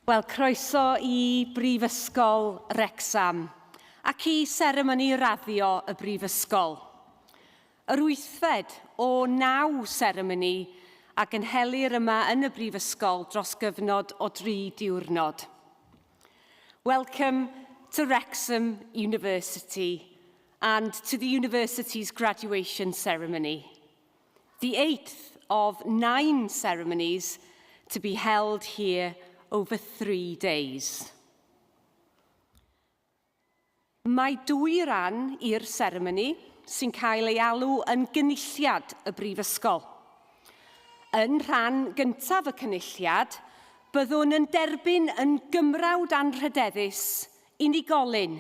Wel, croeso i Prifysgol Wrecsam ac i seremoni raddio y Prifysgol. Yr wythfed o 9 seremoni a gynhelir yma yn y Brifysgol dros gyfnod o 3 diwrnod. Welcome to Wrexham University and to the university's graduation ceremony, the 8th of 9 ceremonies to be held here over 3 days. Mae 2 ran i'r seremoni sy'n cael ei alw yn gynulliad y Brifysgol. Yn rhan gyntaf y cynulliad, byddwn yn derbyn yn gymrawd anrhydeddus unigolyn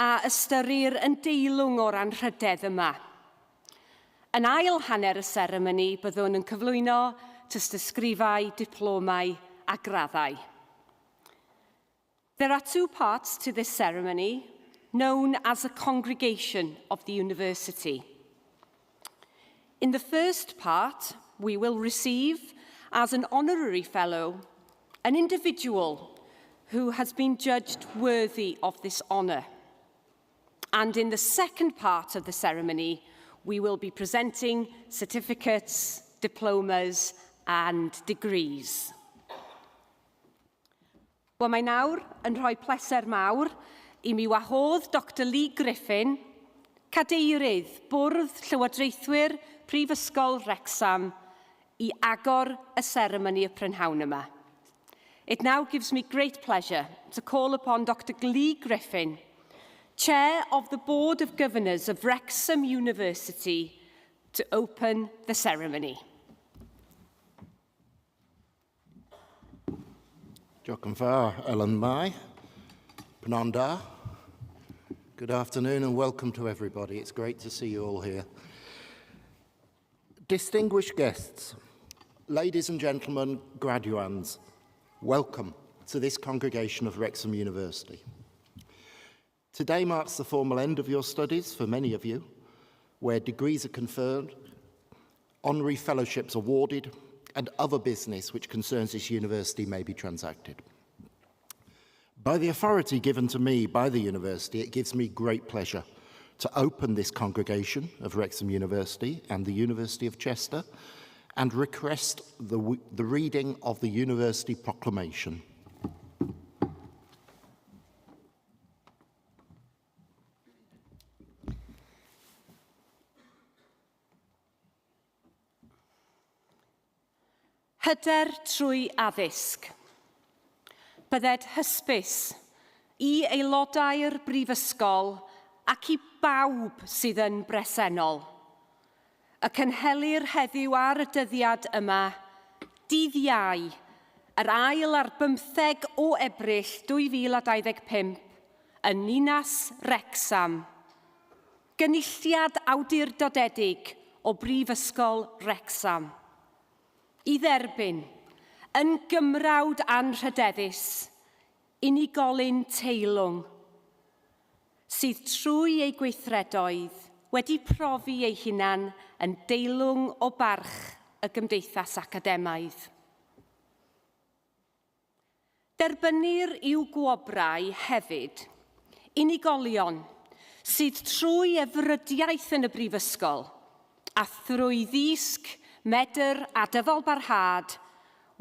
a ystyrir yn deilwng o'r anrhydedd yma. Yn ail hanner y seremoni, byddwn yn cyflwyno tystysgrifau, diplomau a graddau. There are 2 parts to this ceremony, known as a congregation of the university. In the first part, we will receive, as an honorary fellow, an individual who has been judged worthy of this honour. And in the second part of the ceremony, we will be presenting certificates, diplomas and degrees. Wel, mae nawr yn rhoi pleser mawr i mi wahodd Dr Lee Griffin, cadeirydd Bwrdd Llywodraethwyr Prifysgol Wrecsam, i agor y seremoni y prynhawn yma. It now gives me great pleasure to call upon Dr Lee Griffin, Chair of the Board of Governors of Wrexham University, to open the ceremony. Diolch yn fawr, Ellen Mai. Pnawn da. Good afternoon and welcome to everybody. It's great to see you all here. Distinguished guests, ladies and gentlemen, graduands, welcome to this congregation of Wrexham University. Today marks the formal end of your studies for many of you, where degrees are conferred, honorary fellowships awarded, and other business which concerns this university may be transacted. By the authority given to me by the university, it gives me great pleasure to open this congregation of Wrexham University and the University of Chester and request the reading of the university proclamation. Hyder trwy addysg. Bydded hysbys i aelodau'r Brifysgol ac i bawb sydd yn bresennol. Y cynhelir heddiw ar y dyddiad yma, dydd Iau, yr ail ar 15 o Ebrill 2025, yn Ninas Wrecsam. Gynulliad awdurdodedig o Brifysgol Wrecsam. I dderbyn, yn gymrawd anrhydeddus, unigolyn teilwng, sydd trwy ei gweithredoedd wedi profi ei hunan yn deilwng o barch y gymdeithas academaidd. Derbynir i'w gwobrau hefyd unigolion sydd trwy efrydiaeth yn y Brifysgol a thrwy ddisg, medr a dyfalbarhad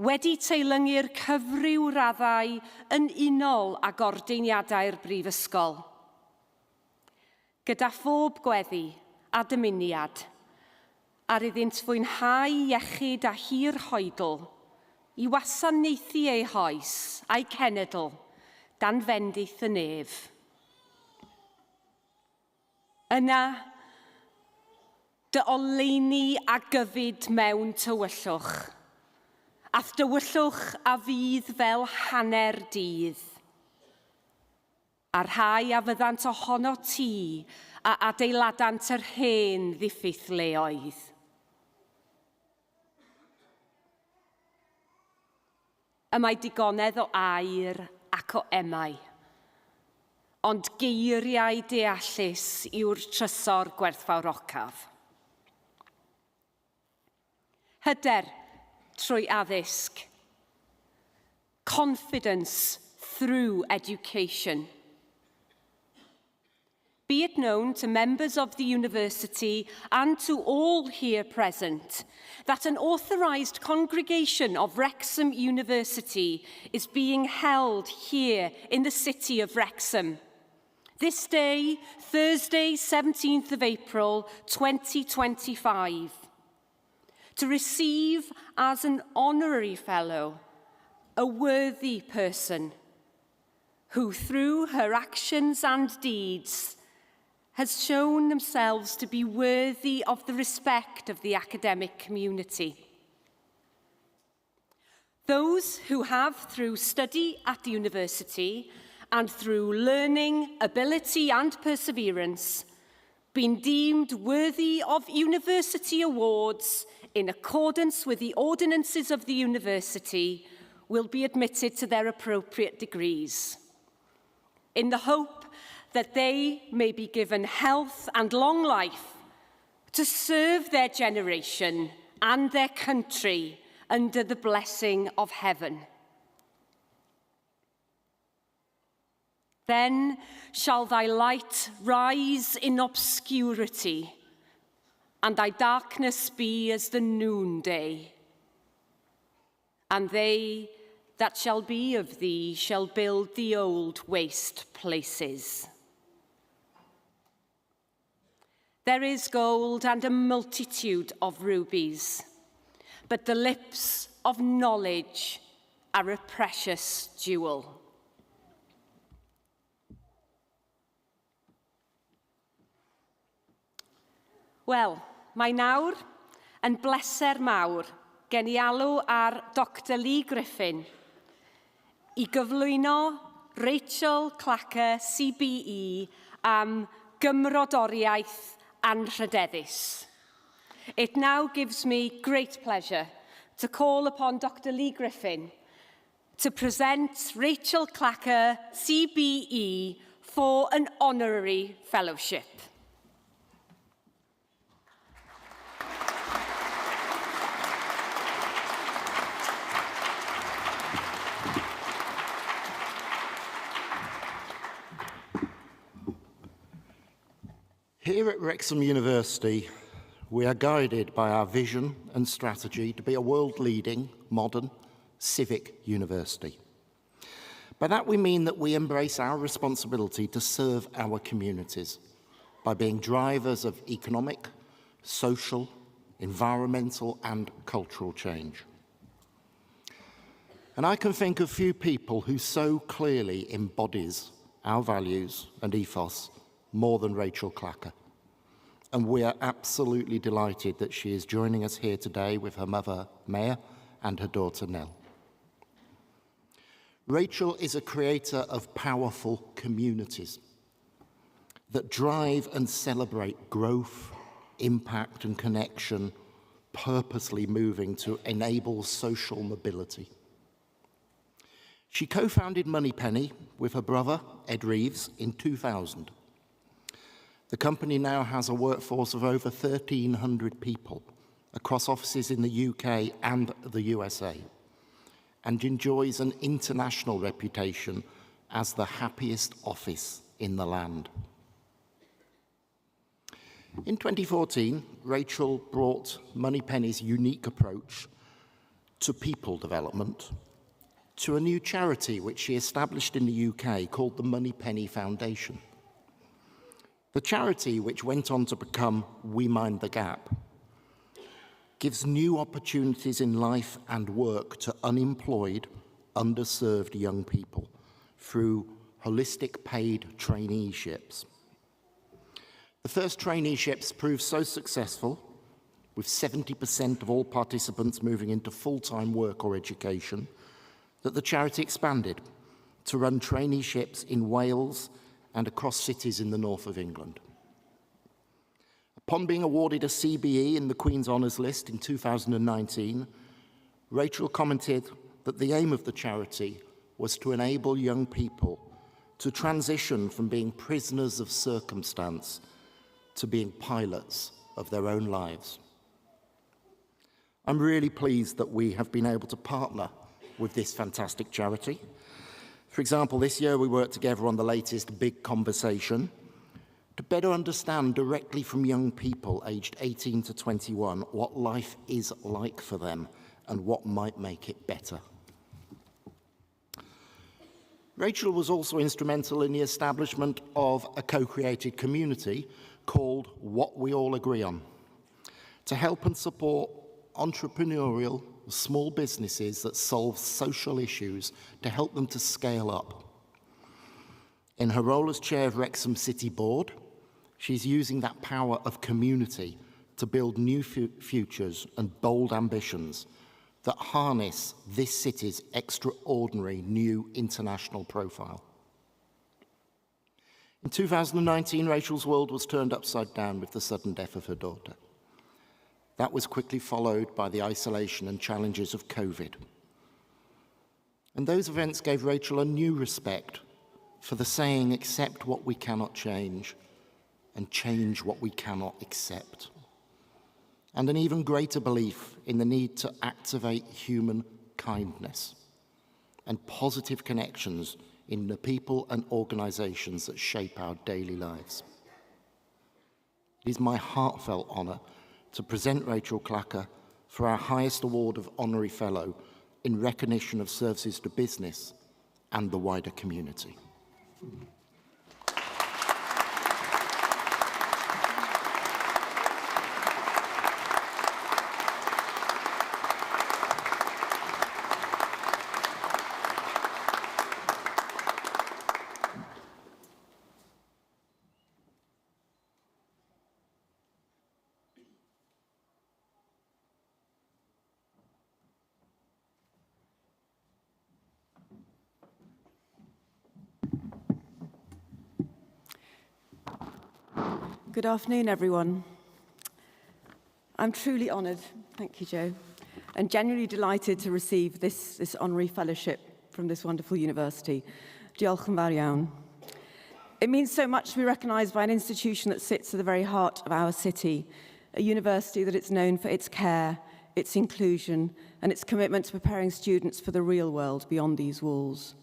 wedi teilyngu'r cyfryw raddau yn unol ag ordeiniadau'r Brifysgol. Gyda phob gweddi a dymuniad, ar iddynt fwynhau iechyd a hir hoedl, i wasanaethu ei hoes a'i cenedl dan fendith y nef. Yna, dy oleuni a gyfyd mewn tywyllwch, ath dywyllwch a fydd fel hanner dydd. A rhai a fyddant ohono ti a adeiladant yr hen ddiffeithleoedd. Y mae digonedd o air ac o emau, ond geiriau deallus yw'r trysor gwerthfawrocaf. Hyder trwy addysg. confidence through education. Be it known to members of the university and to all here present that an authorised congregation of Wrexham University is being held here in the city of Wrexham. This day, Thursday, 17th of April, 2025, to receive as an honorary fellow a worthy person who, through her actions and deeds, has shown themselves to be worthy of the respect of the academic community. Those who have, through study at the university and through learning, ability and perseverance, been deemed worthy of university awards in accordance with the ordinances of the university will be admitted to their appropriate degrees, in the hope that they may be given health and long life to serve their generation and their country under the blessing of heaven. Then shall thy light rise in obscurity, and thy darkness be as the noonday. And they that shall be of thee shall build the old waste places. There is gold and a multitude of rubies, but the lips of knowledge are a precious jewel. Wel, mae nawr yn bleser mawr gen I alw ar Dr Lee Griffin I gyflwyno Rachel Clacker CBE am gymrodoriaeth anrhydeddus. It now gives me great pleasure to call upon Dr Lee Griffin to present Rachel Clacker CBE for an honorary fellowship. Here at Wrexham University, we are guided by our vision and strategy to be a world-leading, modern, civic university. By that we mean that we embrace our responsibility to serve our communities by being drivers of economic, social, environmental and cultural change. And I can think of few people who so clearly embodies our values and ethos more than Rachel Clacker. And we are absolutely delighted that she is joining us here today with her mother, Maya, and her daughter, Nell. Rachel is a creator of powerful communities that drive and celebrate growth, impact and connection, purposely moving to enable social mobility. She co-founded Moneypenny with her brother, Ed Reeves, in 2000. The company now has a workforce of over 1,300 people across offices in the UK and the USA, and enjoys an international reputation as the happiest office in the land. In 2014, Rachel brought Moneypenny's unique approach to people development to a new charity which she established in the UK called the Moneypenny Foundation. The charity, which went on to become We Mind the Gap, gives new opportunities in life and work to unemployed, underserved young people through holistic paid traineeships. The first traineeships proved so successful, with 70% of all participants moving into full-time work or education, that the charity expanded to run traineeships in Wales and across cities in the north of England. Upon being awarded a CBE in the Queen's Honours List in 2019, Rachel commented that the aim of the charity was to enable young people to transition from being prisoners of circumstance to being pilots of their own lives. I'm really pleased that we have been able to partner with this fantastic charity. For example, this year we worked together on the latest Big Conversation to better understand directly from young people aged 18 to 21 what life is like for them and what might make it better. Rachel was also instrumental in the establishment of a co-created community called What We All Agree On, to help and support entrepreneurial small businesses that solve social issues to help them to scale up. In her role as chair of Wrexham City Board, she's using that power of community to build new futures and bold ambitions that harness this city's extraordinary new international profile. In 2019, Rachel's world was turned upside down with the sudden death of her daughter. That was quickly followed by the isolation and challenges of COVID. And those events gave Rachel a new respect for the saying, accept what we cannot change and change what we cannot accept. And an even greater belief in the need to activate human kindness and positive connections in the people and organisations that shape our daily lives. It is my heartfelt honour to present Rachel Clacker for our highest award of Honorary Fellow in recognition of services to business and the wider community. Good afternoon, everyone. I'm truly honoured, thank you, Joe, and genuinely delighted to receive this honorary fellowship from this wonderful university. Gwyddor Chwaraeon. It means so much to be recognised by an institution that sits at the very heart of our city, a university that is known for its care, its inclusion, and its commitment to preparing students for the real world beyond these walls.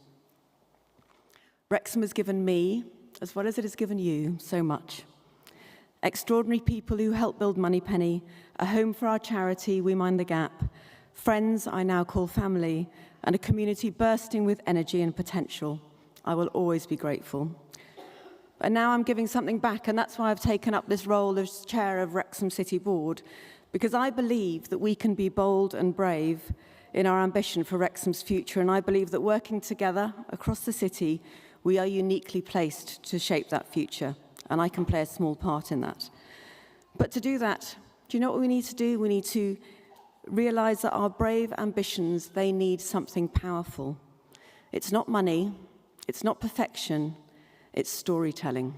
Wrexham has given me, as well as it has given you, so much. Extraordinary people who help build Moneypenny, a home for our charity, We Mind the Gap, friends I now call family, and a community bursting with energy and potential. I will always be grateful. But now I'm giving something back, and that's why I've taken up this role as chair of Wrexham City Board, because I believe that we can be bold and brave in our ambition for Wrexham's future, and I believe that working together across the city, we are uniquely placed to shape that future. And I can play a small part in that. But to do that, do you know what we need to do? We need to realise that our brave ambitions, they need something powerful. It's not money, it's not perfection, it's storytelling.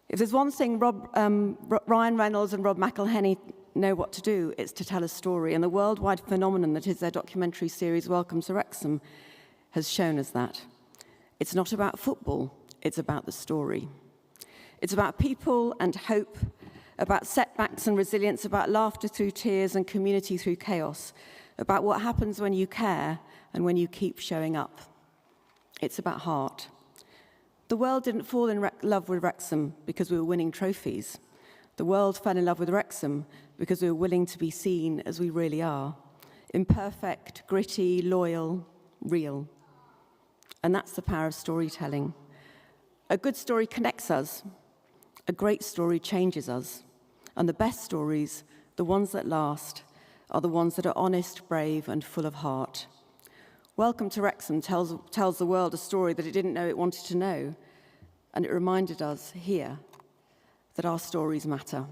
If there's one thing Ryan Reynolds and Rob McElhenney know what to do, it's to tell a story. And the worldwide phenomenon that is their documentary series, Welcome to Wrexham, has shown us that. It's not about football, it's about the story. It's about people and hope, about setbacks and resilience, about laughter through tears and community through chaos, about what happens when you care and when you keep showing up. It's about heart. The world didn't fall in love with Wrexham because we were winning trophies. The world fell in love with Wrexham because we were willing to be seen as we really are. Imperfect, gritty, loyal, real. And that's the power of storytelling. A good story connects us. A great story changes us. And the best stories, the ones that last, are the ones that are honest, brave, and full of heart. Welcome to Wrexham tells the world a story that it didn't know it wanted to know. And it reminded us here that our stories matter.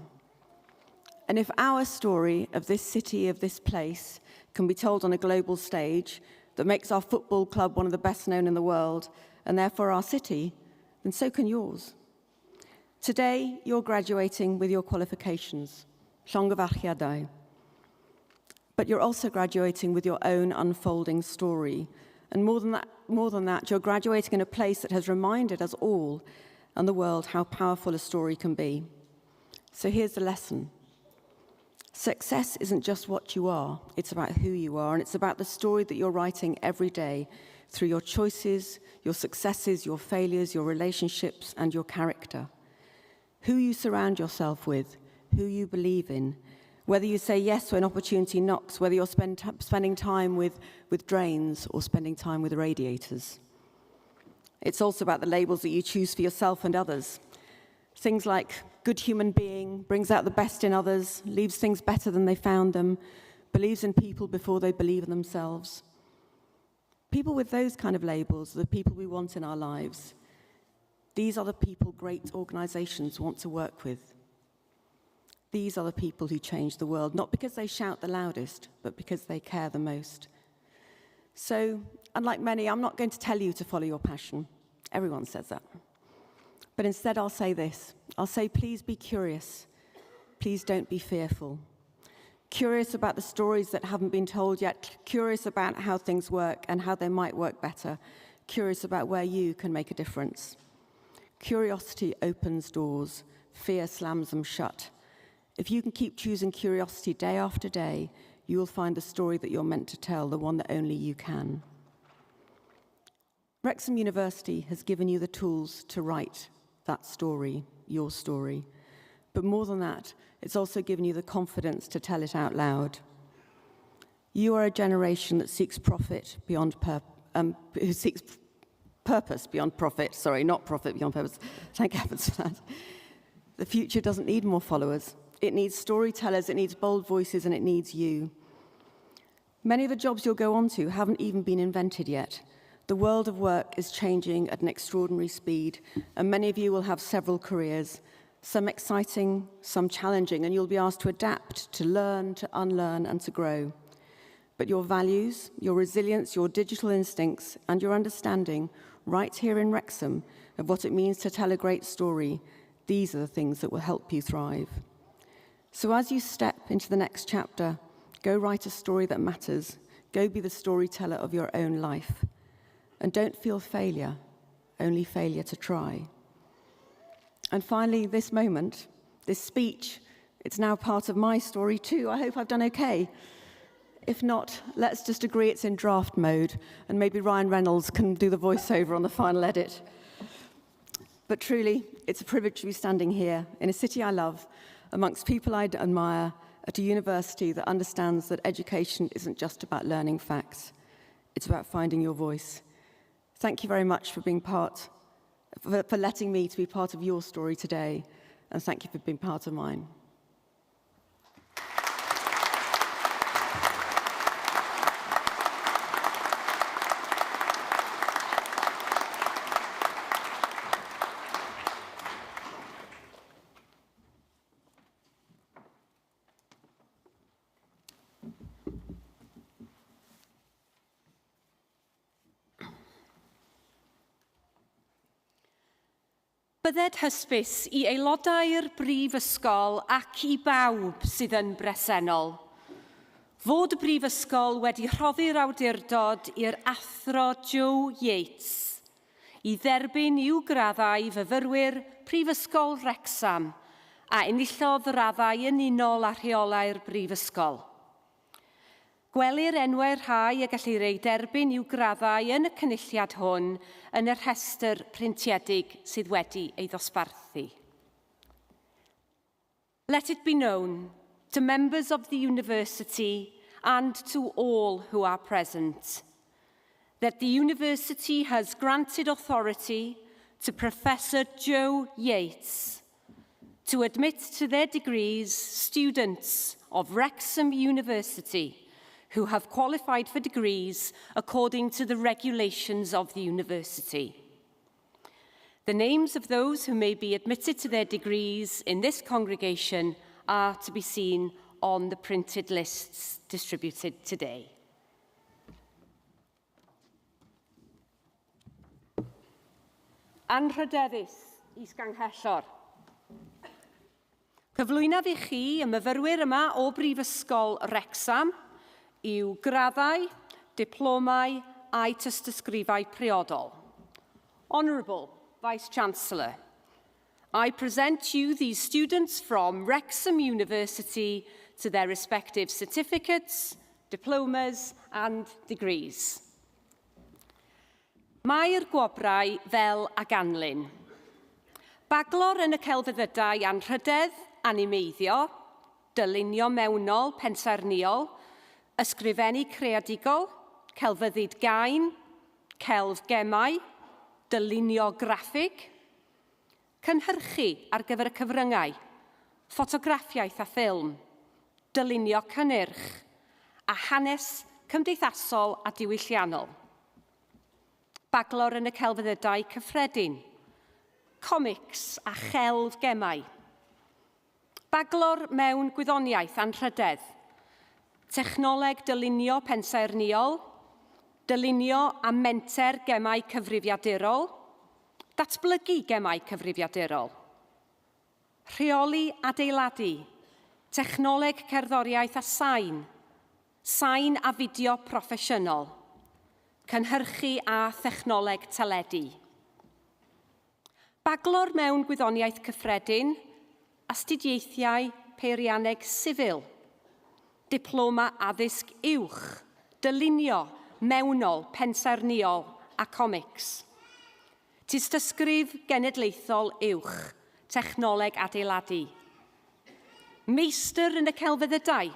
And if our story of this city, of this place, can be told on a global stage that makes our football club one of the best known in the world, and therefore our city, then so can yours. Today, you're graduating with your qualifications, llongyfarchiadau. But you're also graduating with your own unfolding story. And more than that, you're graduating in a place that has reminded us all and the world how powerful a story can be. So here's the lesson. Success isn't just what you are, it's about who you are, and it's about the story that you're writing every day through your choices, your successes, your failures, your relationships, and your character. Who you surround yourself with, who you believe in, whether you say yes when opportunity knocks, whether you're spending time with drains or spending time with radiators. It's also about the labels that you choose for yourself and others. Things like good human being, brings out the best in others, leaves things better than they found them, believes in people before they believe in themselves. People with those kind of labels are the people we want in our lives. These are the people great organisations want to work with. These are the people who change the world, not because they shout the loudest, but because they care the most. So, unlike many, I'm not going to tell you to follow your passion. Everyone says that. But instead, I'll say this. I'll say, please be curious. Please don't be fearful. Curious about the stories that haven't been told yet. Curious about how things work and how they might work better. Curious about where you can make a difference. Curiosity opens doors. Fear slams them shut. If you can keep choosing curiosity day after day, you will find the story that you're meant to tell, the one that only you can. Wrexham University has given you the tools to write that story, your story. But more than that, it's also given you the confidence to tell it out loud. You are a generation that seeks profit beyond who seeks purpose beyond profit. Sorry, not profit beyond purpose. Thank heavens for that. The future doesn't need more followers. It needs storytellers, it needs bold voices, and it needs you. Many of the jobs you'll go on to haven't even been invented yet. The world of work is changing at an extraordinary speed, and many of you will have several careers, some exciting, some challenging, and you'll be asked to adapt, to learn, to unlearn, and to grow. But your values, your resilience, your digital instincts, and your understanding right here in Wrexham of what it means to tell a great story, these are the things that will help you thrive. So as you step into the next chapter, go write a story that matters. Go be the storyteller of your own life. And don't feel failure, only failure to try. And finally, this moment, this speech, it's now part of my story too. I hope I've done okay. If not, let's just agree it's in draft mode, and maybe Ryan Reynolds can do the voiceover on the final edit. But truly, it's a privilege to be standing here in a city I love, amongst people I admire, at a university that understands that education isn't just about learning facts. It's about finding your voice. Thank you very much for being for letting me to be part of your story today, and thank you for being part of mine. Bydded hysbys I aelodau'r Prifysgol ac I bawb sydd yn bresennol. Fod y Prifysgol wedi rhoddi'r awdurdod i'r athro Joe Yates I dderbyn i'w graddau fyfyrwyr Prifysgol Wrecsam a enillodd raddau yn unol a rheolau'r Brifysgol. Gwelir enwau'r rhai y gallir ei derbyn i'w graddau yn y cynulliad hwn yn y rhestr printiedig sydd wedi ei ddosbarthu. Let it be known to members of the university and to all who are present that the university has granted authority to Professor Joe Yates to admit to their degrees students of Wrexham University who have qualified for degrees according to the regulations of the university. The names of those who may be admitted to their degrees in this congregation are to be seen on the printed lists distributed today. Anrhydeddus is ganghellor. Cyflwynaf I chi y myfyrwyr yma o Brifysgol Wrecsam yw graddau, diplomau a'i tystysgrifau priodol. Honourable Vice-Chancellor, I present you these students from Wrexham University to their respective certificates, diplomas and degrees. Mae'r gwobrau fel a ganlyn. Baglor yn y celfyddydau anrhydedd, animeiddio, dylunio mewnol, pensaernïol, ysgrifennu creadigol, celfyddyd gain, celf gemau, dylunio graffig, cynhyrchu ar gyfer y cyfryngau, ffotograffiaeth a ffilm, dylunio cynnyrch, a hanes cymdeithasol a diwylliannol. Baglor yn y celfyddydau cyffredin, comics a chelf gemau. Baglor mewn gwyddoniaeth anrhydedd, technoleg dylunio pensaernïol, dylunio a menter gemau cyfrifiadurol, datblygu gemau cyfrifiadurol, rheoli adeiladu, technoleg cerddoriaeth a sain, sain a fideo proffesiynol, cynhyrchu a thechnoleg teledu. Baglor mewn gwyddoniaeth cyffredin, astudiaethiau peirianneg sifil, diploma addysg uwch, dylunio, mewnol, pensaernïol a comics. Tystysgrif genedlaethol uwch, technoleg adeiladu. Meistr yn y celfyddydau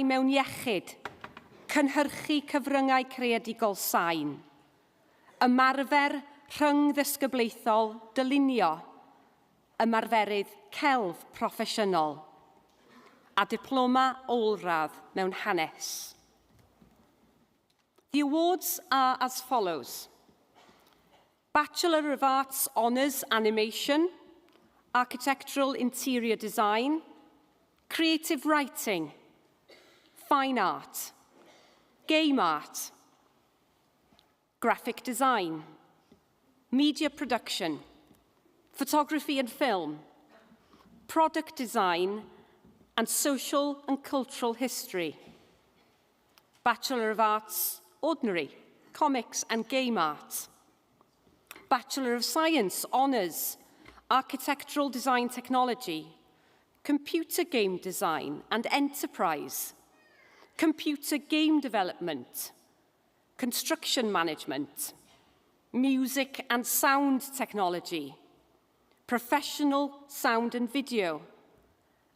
mewn iechyd, cynhyrchu cyfryngau creadigol sain, ymarfer rhyngddisgyblaethol dylunio, ymarferydd celf proffesiynol, a diploma olradd mewn hanes. The awards are as follows. Bachelor of Arts Honours Animation, Architectural Interior Design, Creative Writing, Fine Art, Game Art, Graphic Design, Media Production, Photography and Film, Product Design, and Social and Cultural History. Bachelor of Arts Ordinary, Comics and Game Art. Bachelor of Science Honours, Architectural Design Technology, Computer Game Design and Enterprise, Computer Game Development, Construction Management, Music and Sound Technology, Professional Sound and Video,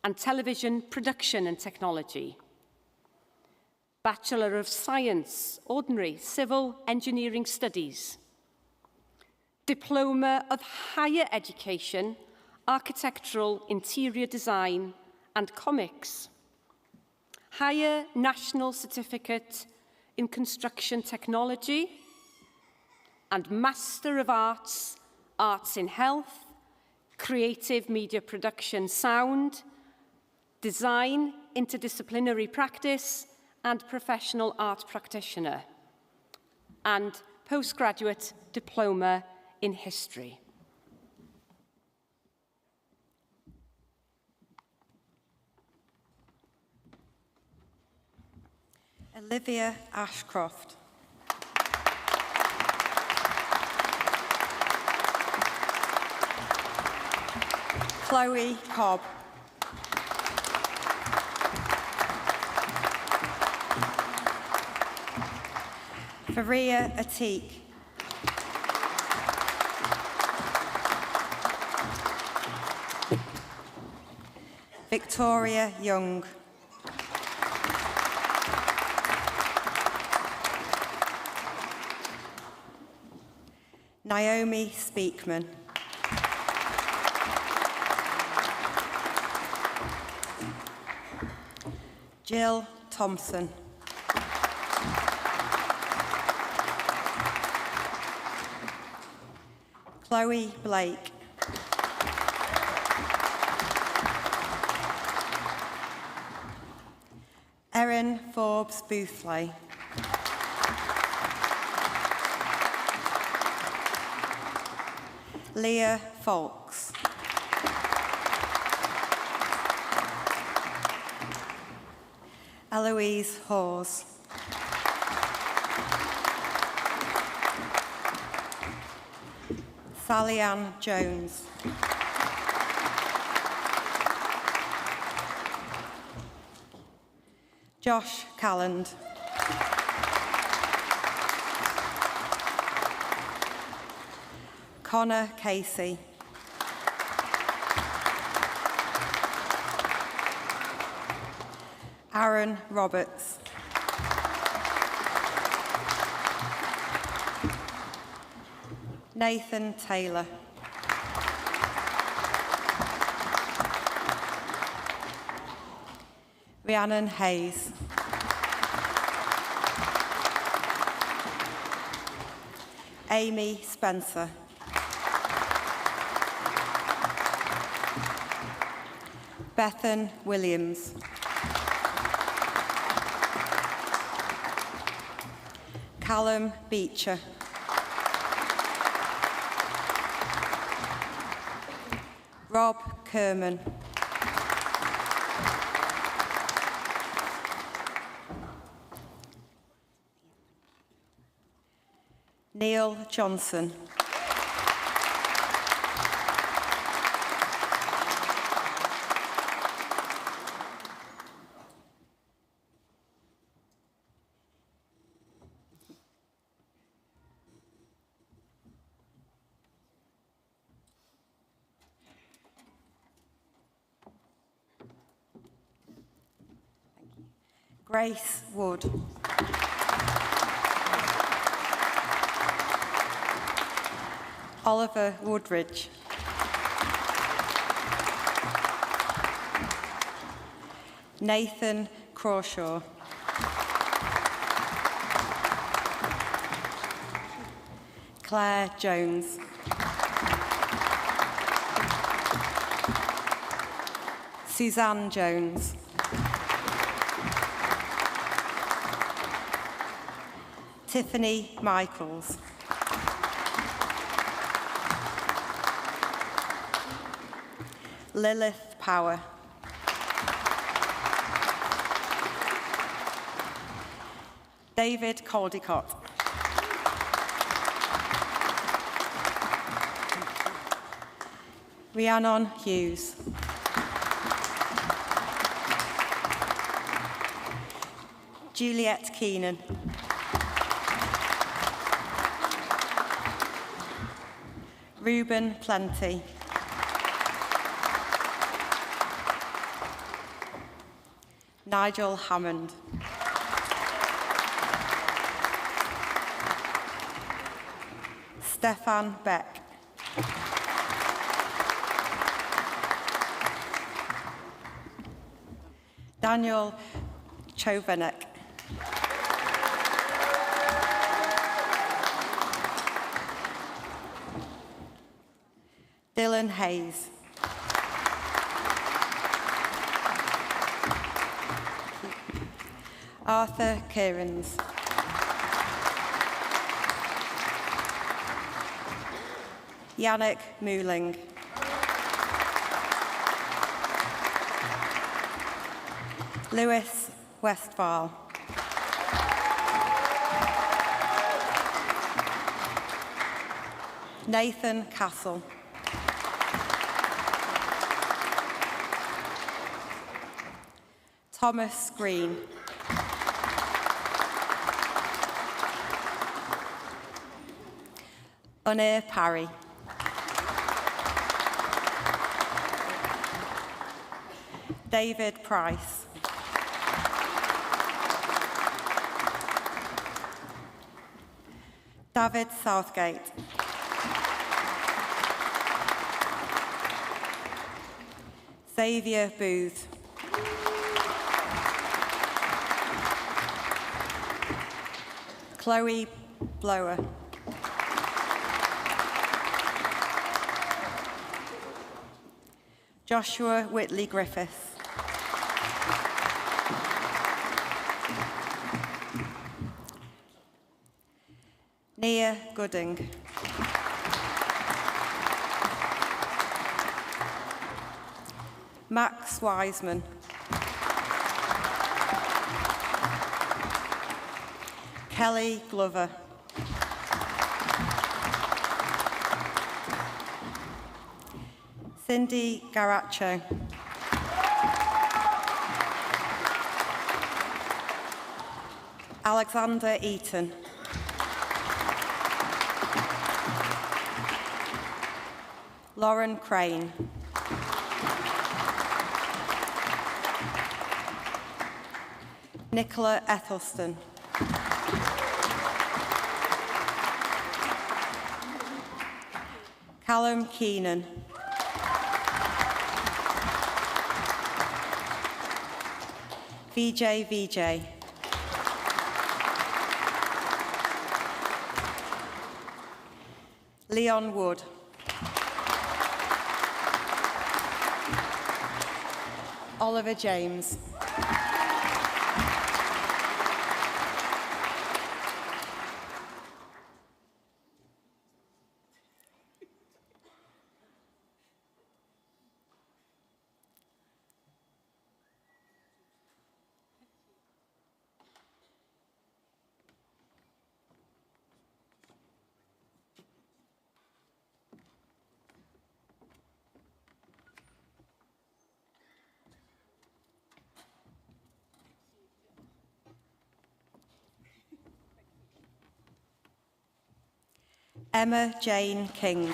and Television Production and Technology. Bachelor of Science, Ordinary Civil Engineering Studies. Diploma of Higher Education, Architectural Interior Design and Comics. Higher National Certificate in Construction Technology. And Master of Arts, Arts in Health, Creative Media Production Sound, Design, Interdisciplinary Practice, and Professional Art Practitioner. And Postgraduate Diploma in History. Olivia Ashcroft. Chloe Cobb. Faria Atik. Victoria Young. Naomi Speakman. Jill Thompson. Chloe Blake. Erin Forbes Boothly. Leah Folks. Eloise Hawes. Sally Ann Jones. Josh Calland. Connor Casey. Aaron Roberts. Nathan Taylor. Rhiannon Hayes. Amy Spencer. Bethan Williams. Callum Beecher. Rob Kerman. Neil Johnson. Grace Wood. Oliver Woodridge. Nathan Crawshaw. Claire Jones. Suzanne Jones. Tiffany Michaels. Lilith Power. David Caldicott. Rhiannon Hughes. Juliet Keenan. Reuben Plenty. Nigel Hammond. Stefan Beck. Daniel Chovanek. Dylan Hayes. Arthur Cairns. Yannick Mooling. Lewis Westphal. Nathan Castle. Thomas Green. Unair Parry. David Price. David Southgate. Xavier Booth. Chloe Blower. Joshua Whitley Griffiths. Nia Gooding. Max Wiseman. Kelly Glover. Cindy Garacho. Alexander Eaton. Lauren Crane. Nicola Ethelston. Callum Keenan. VJ. Leon Wood. Oliver James. Emma Jane King.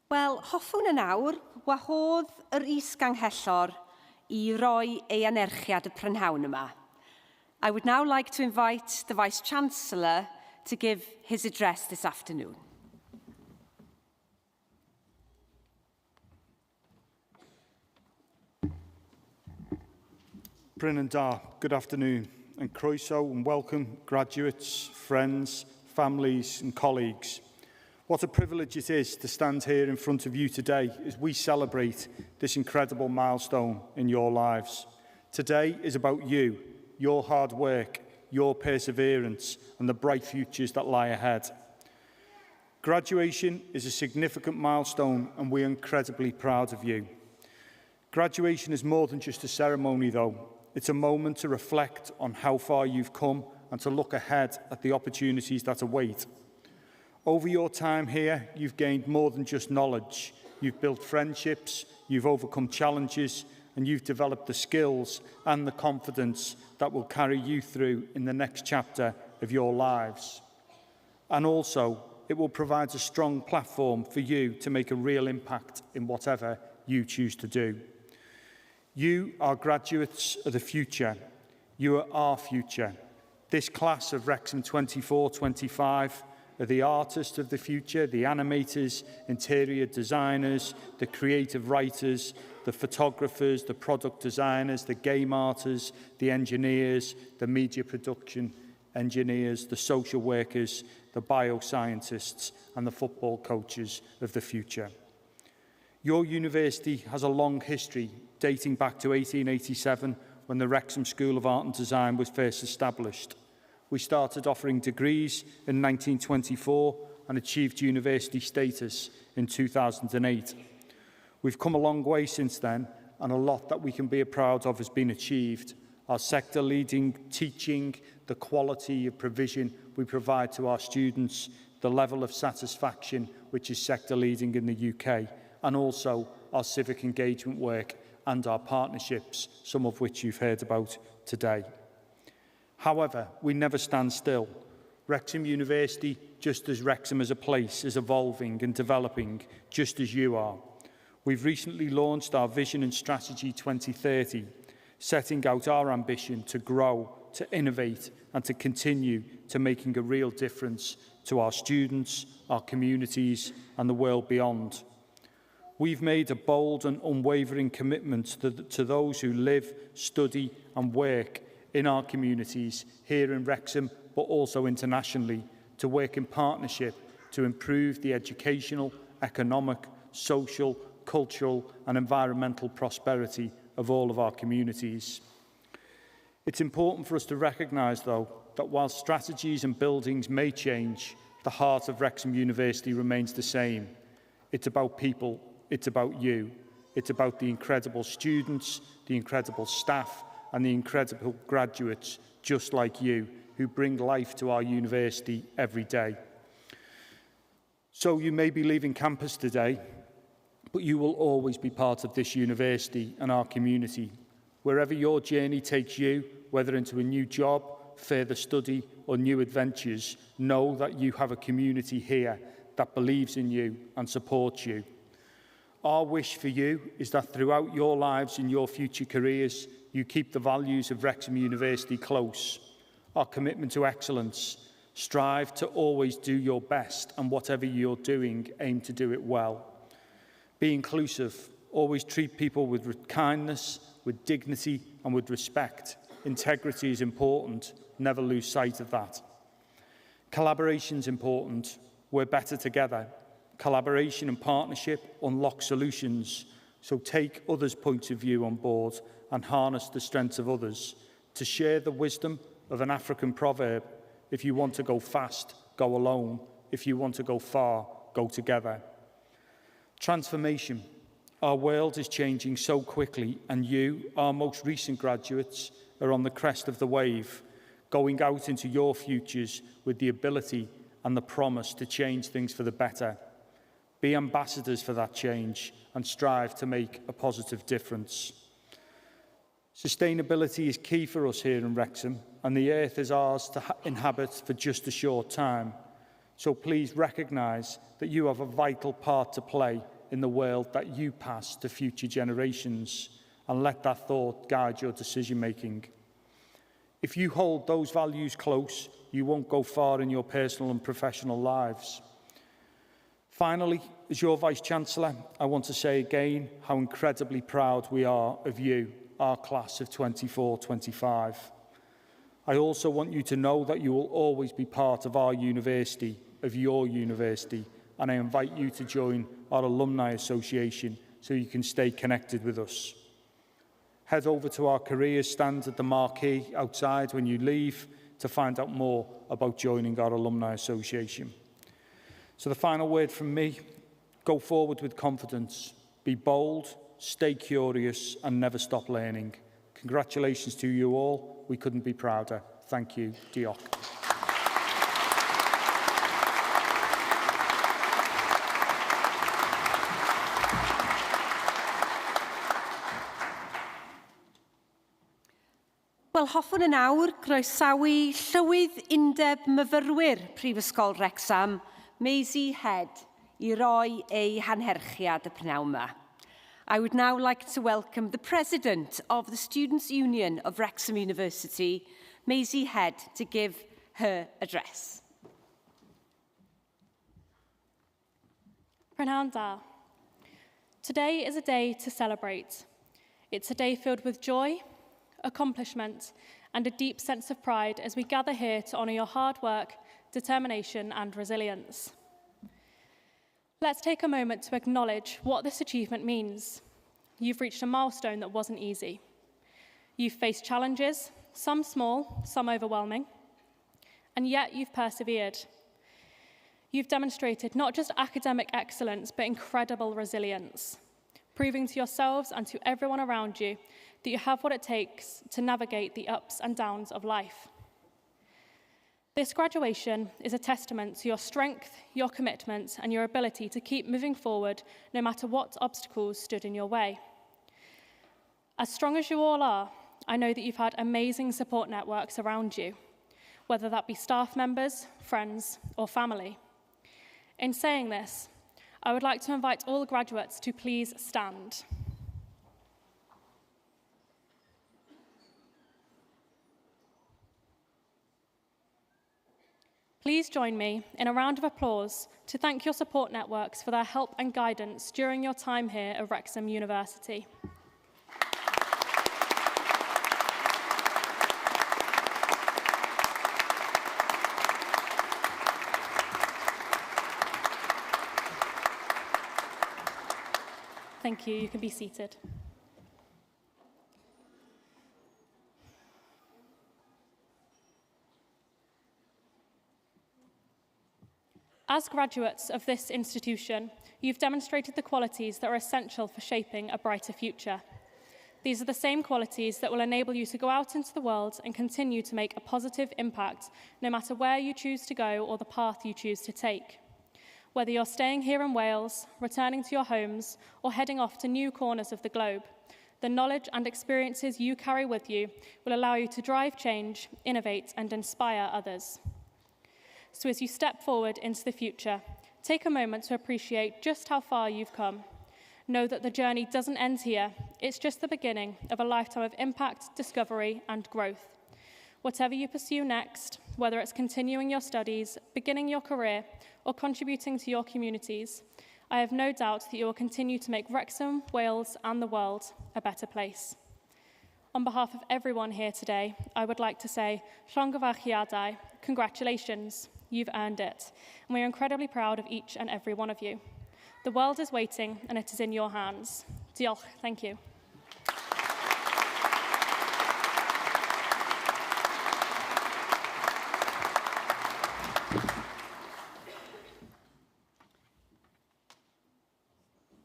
Wel, hoffwn yn awr, wahodd yr is-ganghellor I roi ei anerchiad y prynhawn yma. I would now like to invite the Vice-Chancellor to give his address this afternoon. Bryn and Da, good afternoon, and croeso and welcome graduates, friends, families and colleagues. What a privilege it is to stand here in front of you today as we celebrate this incredible milestone in your lives. Today is about you, your hard work, your perseverance and the bright futures that lie ahead. Graduation is a significant milestone and we are incredibly proud of you. Graduation is more than just a ceremony though. It's a moment to reflect on how far you've come and to look ahead at the opportunities that await. Over your time here, you've gained more than just knowledge. You've built friendships, you've overcome challenges, and you've developed the skills and the confidence that will carry you through in the next chapter of your lives. And also, it will provide a strong platform for you to make a real impact in whatever you choose to do. You are graduates of the future. You are our future. This class of Wrexham 24-25 are the artists of the future, the animators, interior designers, the creative writers, the photographers, the product designers, the game artists, the engineers, the media production engineers, the social workers, the bioscientists, and the football coaches of the future. Your university has a long history dating back to 1887 when the Wrexham School of Art and Design was first established. We started offering degrees in 1924 and achieved university status in 2008. We've come a long way since then, and a lot that we can be proud of has been achieved. Our sector-leading teaching, the quality of provision we provide to our students, the level of satisfaction which is sector-leading in the UK, and also our civic engagement work and our partnerships, some of which you've heard about today. However, we never stand still. Wrexham University, just as Wrexham as a place, is evolving and developing, just as you are. We've recently launched our Vision and Strategy 2030, setting out our ambition to grow, to innovate, and to continue to making a real difference to our students, our communities, and the world beyond. We've made a bold and unwavering commitment to those who live, study, and work in our communities here in Wrexham, but also internationally, to work in partnership to improve the educational, economic, social, cultural and environmental prosperity of all of our communities. It's important for us to recognise, though, that while strategies and buildings may change, the heart of Wrexham University remains the same. It's about people, it's about you. It's about the incredible students, the incredible staff, and the incredible graduates, just like you, who bring life to our university every day. So you may be leaving campus today, but you will always be part of this university and our community. Wherever your journey takes you, whether into a new job, further study, or new adventures, know that you have a community here that believes in you and supports you. Our wish for you is that throughout your lives and your future careers, you keep the values of Wrexham University close. Our commitment to excellence, strive to always do your best, and whatever you're doing, aim to do it well. Be inclusive, always treat people with kindness, with dignity, and with respect. Integrity is important, never lose sight of that. Collaboration is important, we're better together. Collaboration and partnership unlock solutions, so take others' points of view on board and harness the strengths of others to share the wisdom of an African proverb: if you want to go fast, go alone. If you want to go far, go together. Transformation. Our world is changing so quickly, and you, our most recent graduates, are on the crest of the wave, going out into your futures with the ability and the promise to change things for the better. Be ambassadors for that change and strive to make a positive difference. Sustainability is key for us here in Wrexham, and the earth is ours to inhabit for just a short time. So please recognise that you have a vital part to play in the world that you pass to future generations, and let that thought guide your decision-making. If you hold those values close, you won't go far in your personal and professional lives. Finally, as your Vice-Chancellor, I want to say again how incredibly proud we are of you, our class of 24-25. I also want you to know that you will always be part of our university, of your university, and I invite you to join our Alumni Association so you can stay connected with us. Head over to our careers stand at the marquee outside when you leave to find out more about joining our Alumni Association. So the final word from me: go forward with confidence, be bold, stay curious, and never stop learning. Congratulations to you all. We couldn't be prouder. Thank you. Diolch. Wel, hoffwn yn awr groesawu llywydd undeb myfyrwyr Prifysgol Wrecsam, Maisie Head, I roi ei hanherchiad y pnawn yma. I would now like to welcome the President of the Students' Union of Wrexham University, Maisie Head, to give her address. Prynhawn da. Today is a day to celebrate. It's a day filled with joy, accomplishment, and a deep sense of pride as we gather here to honour your hard work, determination, and resilience. Let's take a moment to acknowledge what this achievement means. You've reached a milestone that wasn't easy. You've faced challenges, some small, some overwhelming, and yet you've persevered. You've demonstrated not just academic excellence, but incredible resilience, proving to yourselves and to everyone around you that you have what it takes to navigate the ups and downs of life. This graduation is a testament to your strength, your commitment, and your ability to keep moving forward no matter what obstacles stood in your way. As strong as you all are, I know that you've had amazing support networks around you, whether that be staff members, friends, or family. In saying this, I would like to invite all graduates to please stand. Please join me in a round of applause to thank your support networks for their help and guidance during your time here at Wrexham University. Thank you. You can be seated. As graduates of this institution, you've demonstrated the qualities that are essential for shaping a brighter future. These are the same qualities that will enable you to go out into the world and continue to make a positive impact, no matter where you choose to go or the path you choose to take. Whether you're staying here in Wales, returning to your homes, or heading off to new corners of the globe, the knowledge and experiences you carry with you will allow you to drive change, innovate, and inspire others. So as you step forward into the future, take a moment to appreciate just how far you've come. Know that the journey doesn't end here. It's just the beginning of a lifetime of impact, discovery, and growth. Whatever you pursue next, whether it's continuing your studies, beginning your career, or contributing to your communities, I have no doubt that you will continue to make Wrexham, Wales, and the world a better place. On behalf of everyone here today, I would like to say, llongyfarchiadau, congratulations, you've earned it, and we are incredibly proud of each and every one of you. The world is waiting, and it is in your hands. Diolch, thank you.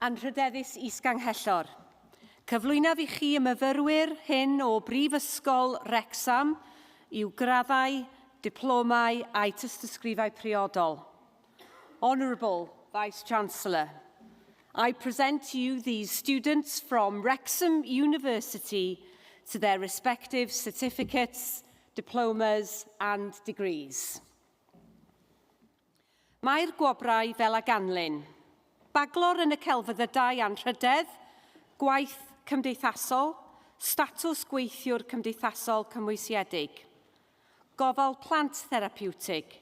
Anrhydeddus Is-Ganghellor. Cyflwynaf i chi y myfyrwyr hyn o Prifysgol Wrecsam i'w graddau, diplomau a'i tystysgrifau priodol. Honourable Vice-Chancellor, I present to you these students from Wrexham University to their respective certificates, diplomas and degrees. Mae'r gwobrau fel a ganlyn. Baglor yn y celfyddydau anrhydedd, gwaith cymdeithasol, statws gweithiwr cymdeithasol cymwysiedig, gofal plant therapiwtig,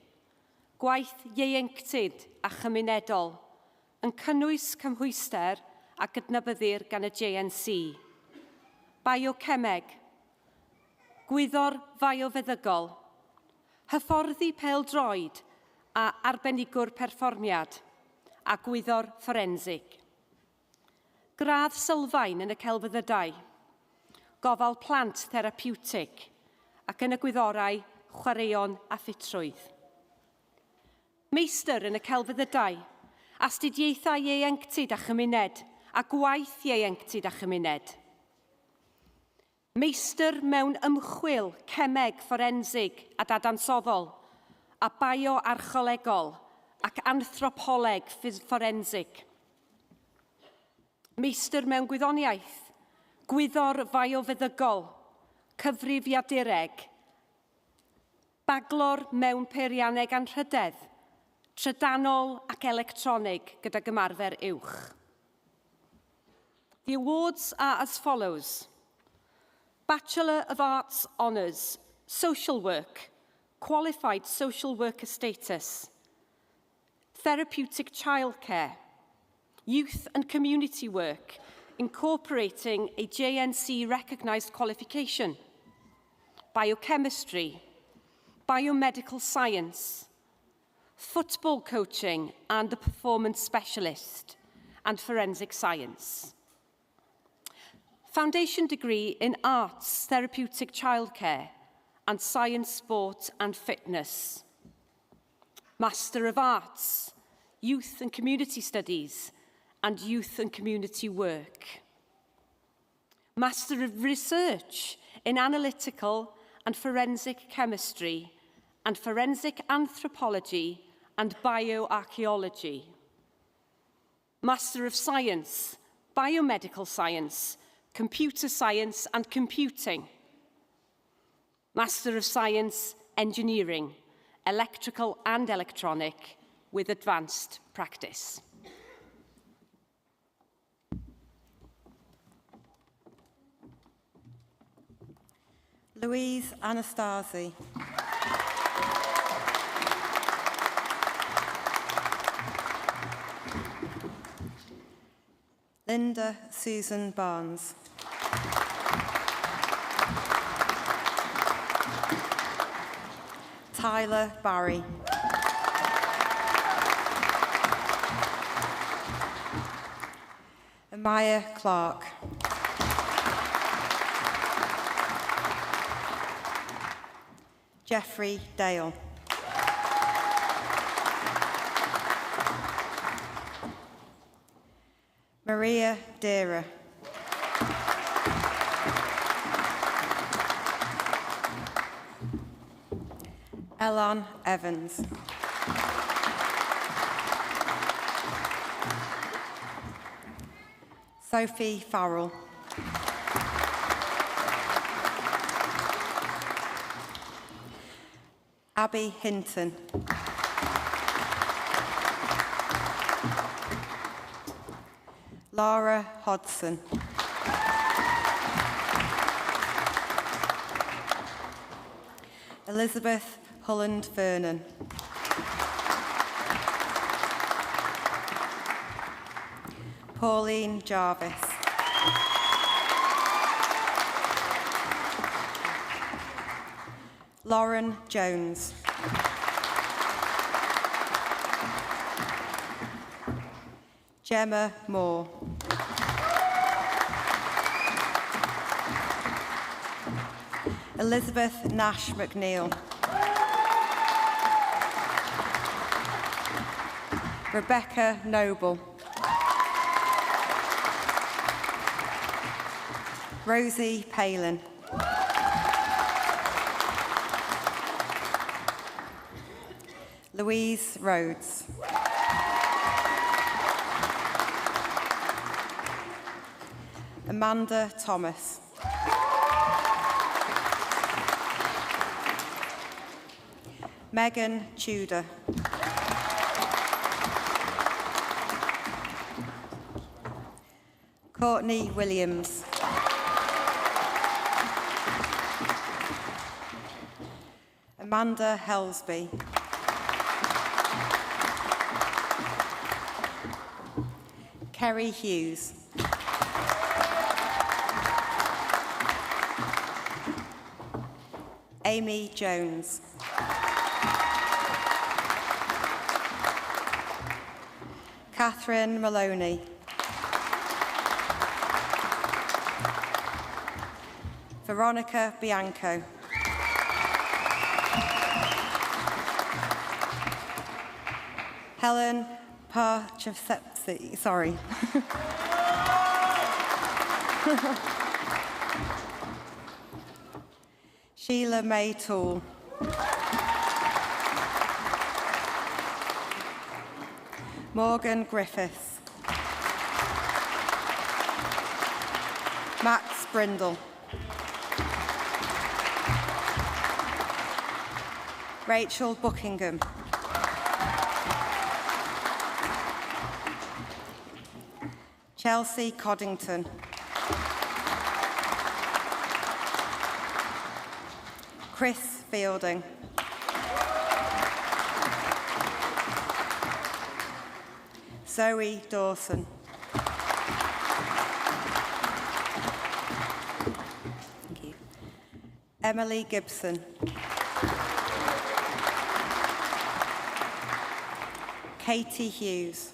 gwaith ieuenctid a chymunedol, yn cynnwys cymhwyster a gydnabyddir gan y JNC, biocemeg, gwyddor fiofeddygol, hyfforddi pêl-droed a arbenigwr perfformiad, a gwyddor fforensig. Gradd sylfaen yn y celfyddydau, gofal plant therapiwtig ac yn y gwyddorau chwaraeon a ffitrwydd. Meistr yn y celfyddydau, astudiaethau ieuenctid a chymuned a gwaith ieuenctid a chymuned. Meistr mewn ymchwil cemeg fforensig a dadansoddol a bioarcholegol ac anthropoleg fforensig. Meistr mewn gwyddoniaeth, gwyddor fiofeddygol, cyfrifiadureg, baglor mewn peirianneg anrhydedd, trydanol ac electronig gyda gymarfer uwch. The awards are as follows. Bachelor of Arts Honours, Social Work, Qualified Social Worker Status, Therapeutic Childcare, Youth and Community Work, incorporating a JNC recognised qualification, Biochemistry, Biomedical Science, Football Coaching and a Performance Specialist, and Forensic Science. Foundation degree in Arts, Therapeutic Childcare, and Science, Sport and Fitness. Master of Arts, Youth and Community Studies, and Youth and Community Work. Master of Research in Analytical and Forensic Chemistry, and Forensic Anthropology and Bioarchaeology. Master of Science, Biomedical Science, Computer Science and Computing. Master of Science, Engineering, Electrical and Electronic, with advanced practice. Louise Anastasi. Linda Susan Barnes. Tyler Barry. Amaya Clark. Jeffrey Dale. Maria Dera. Elon Evans. Sophie Farrell. Abby Hinton. Laura Hodson. Elizabeth Holland Vernon. Pauline Jarvis. Lauren Jones. Gemma Moore. Elizabeth Nash McNeil. Rebecca Noble. Rosie Palin. Louise Rhodes. Amanda Thomas. Megan Tudor. Courtney Williams. Amanda Helsby. Kerry Hughes. Amy Jones. Catherine Maloney. Veronica Bianco. Helen Parchavsepsi, sorry. Sheila May Toole. Morgan Griffiths. Max Brindle. Rachel Buckingham. Chelsea Coddington. Chris Fielding. Zoe Dawson. Thank you. Emily Gibson. Katie Hughes.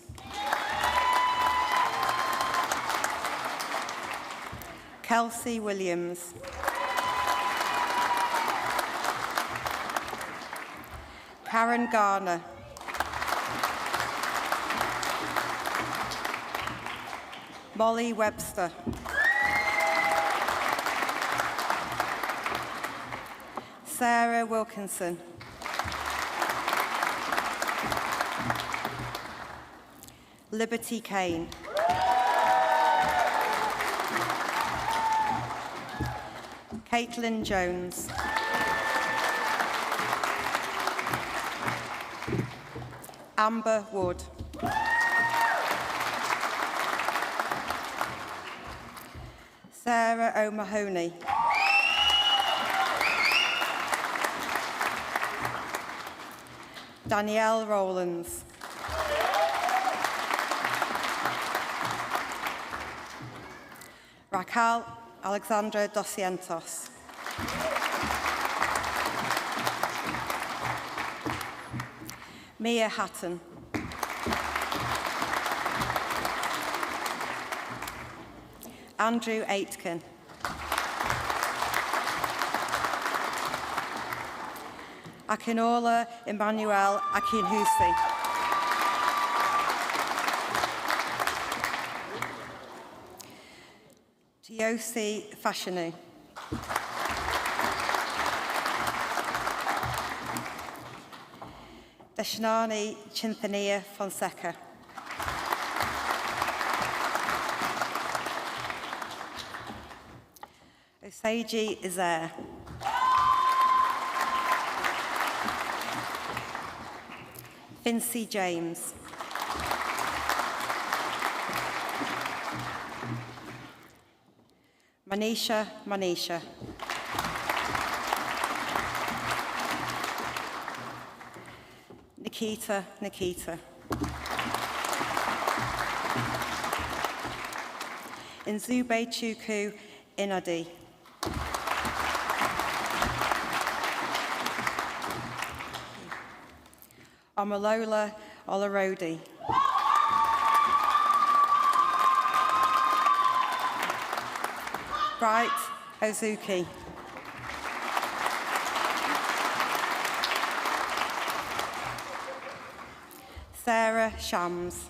Kelsey Williams. Karen Garner. Molly Webster. Sarah Wilkinson. Liberty Kane. Caitlin Jones. Amber Wood. Sarah O'Mahony. Danielle Rowlands. Raquel Alexandra Dosientos. Mia Hatton. Andrew Aitken. Akinola Emmanuel Akinhusi. Diosi Fashanu. Deshnani Chinthania Fonseca. Osaji Izair. Vincy James. Manisha. Nikita. Nzube Chuku Inadi. Omalola Olarodi. Bright Ozuki. Sarah Shams.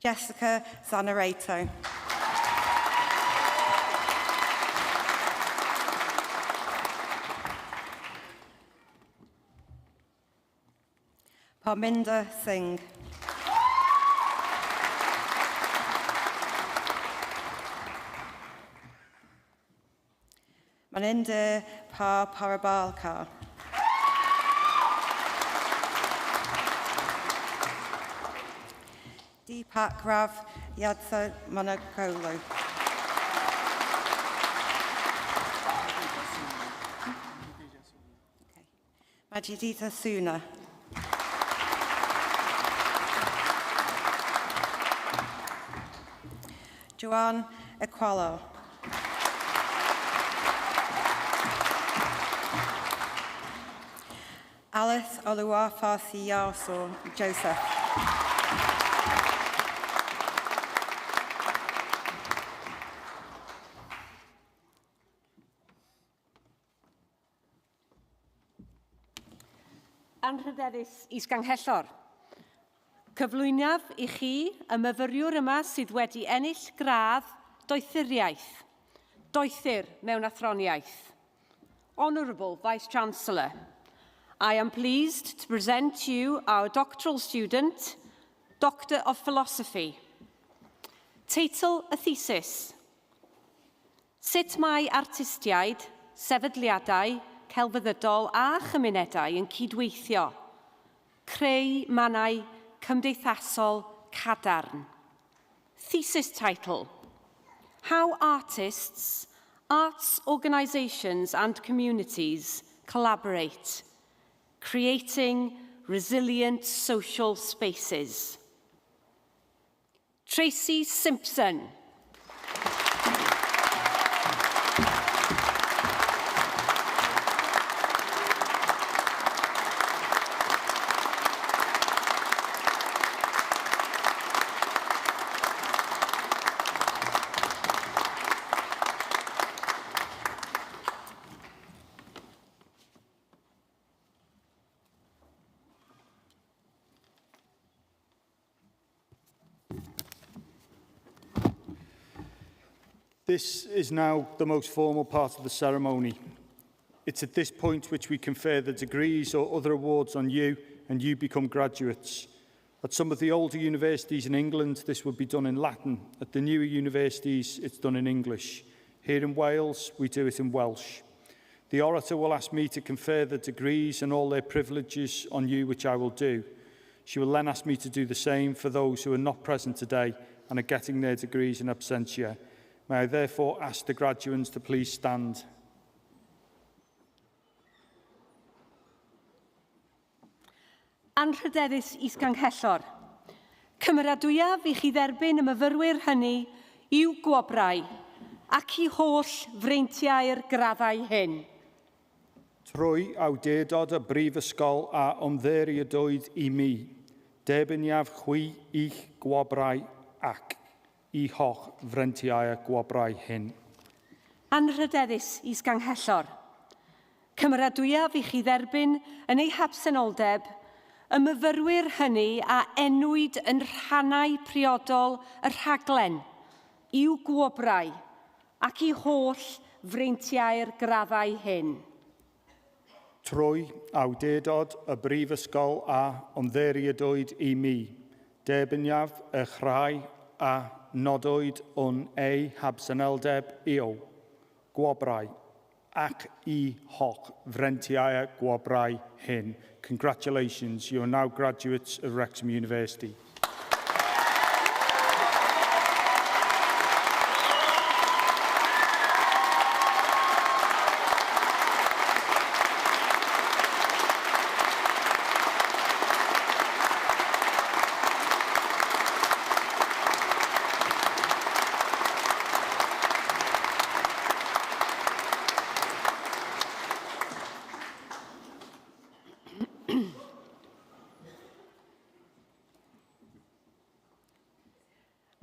Jessica Zanerato. Parminder Singh. Maninder Parabalkar. Deepak Rav Yadsa Manakolu. Majidita Suna. Joanne Equalo. Alice Oluwafasi Yarso Joseph. Anrhydeddus Is-Ganghellor. Cyflwynaf I chi y myfyriwr yma sydd wedi ennill gradd doethuriaeth, doethur mewn athroniaeth. Honourable Vice-Chancellor, I am pleased to present to you our doctoral student, Doctor of Philosophy. Teitl y thesis: Sut mae artistiaid, sefydliadau, celfyddydol a chymunedau yn cydweithio, creu mannau cymdeithasol cadarn. Thesis title: How artists, arts organisations and communities collaborate, creating resilient social spaces. Tracy Simpson. This is now the most formal part of the ceremony. It's at this point which we confer the degrees or other awards on you, and you become graduates. At some of the older universities in England, this would be done in Latin. At the newer universities, it's done in English. Here in Wales, we do it in Welsh. The orator will ask me to confer the degrees and all their privileges on you, which I will do. She will then ask me to do the same for those who are not present today and are getting their degrees in absentia. May I therefore ask the graduands to please stand. Anrhydeddus Is-Ganghellor. Cymeradwyaf I chi dderbyn y myfyrwyr hynny i'w gwobrau ac I holl freintiau'r graddau hyn. Trwy awdurdod y Prifysgol a ymddiriedwyd I mi, debyniaf chwi i'ch gwobrau ac I holl freintiau'r gwobrau hyn. Anrhydeddus Is-Ganghellor. Cymeradwyaf I chi dderbyn yn ei habsenoldeb Y myfyrwyr hynny a enwyd yn rhannau priodol y rhaglen i'w gwobrau ac i holl freintiau'r graddau hyn. Trwy awdurdod y Brifysgol a ymddiriedwyd i mi, debyniaf y chrau a nodwyd o'n ei habsyneldeb i'w gwobrau ac i holl freintiau'r gwobrau hyn. Congratulations, you are now graduates of Wrexham University.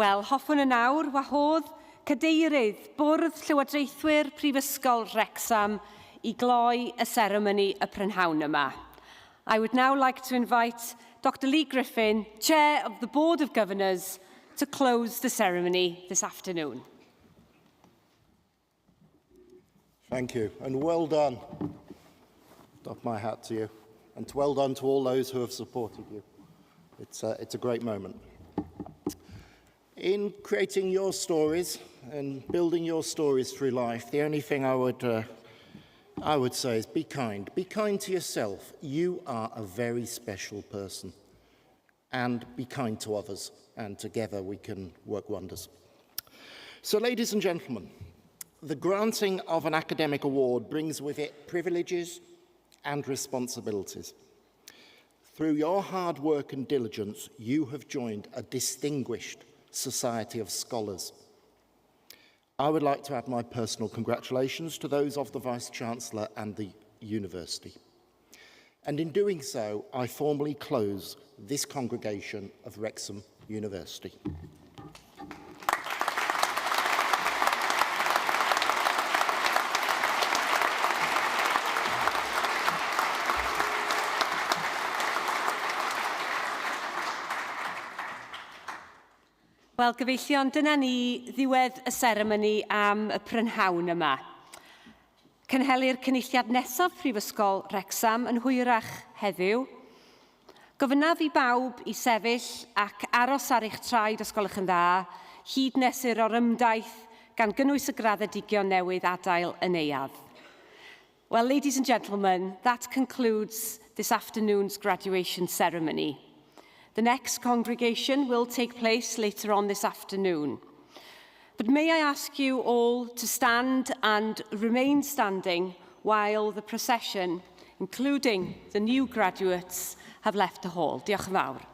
Wel, hoffwn y nawr wahodd cadeirydd Bwrdd Llywodraethwyr Prifysgol Wrecsam i gloi y seremoni y prynhawn yma. I would now like to invite Dr. Lee Griffin, Chair of the Board of Governors, to close the ceremony this afternoon. Thank you, and well done. Doff my hat to you, and well done to all those who have supported you. It's a great moment. In creating your stories and building your stories through life, the only thing I would say is be kind. Be kind to yourself. You are a very special person. And be kind to others, and together we can work wonders. So, ladies and gentlemen, the granting of an academic award brings with it privileges and responsibilities. Through your hard work and diligence, you have joined a distinguished society of scholars. I would like to add my personal congratulations to those of the Vice-Chancellor and the University. And in doing so, I formally close this congregation of Wrexham University. Wel, gyfeillion, dyna ni ddiwedd y seremoni am y prynhawn yma. Cynhelir cynulliad nesaf Prifysgol Wrecsam yn hwyrach heddiw. Gofynnaf i bawb i sefyll ac aros ar eich traed os gwelwch yn dda, hyd nes i'r orymdaith gan gynnwys y graddedigion newydd adael yn euad. Well, ladies and gentlemen, that concludes this afternoon's graduation ceremony. The next congregation will take place later on this afternoon. But may I ask you all to stand and remain standing while the procession, including the new graduates, have left the hall. Diolch yn fawr.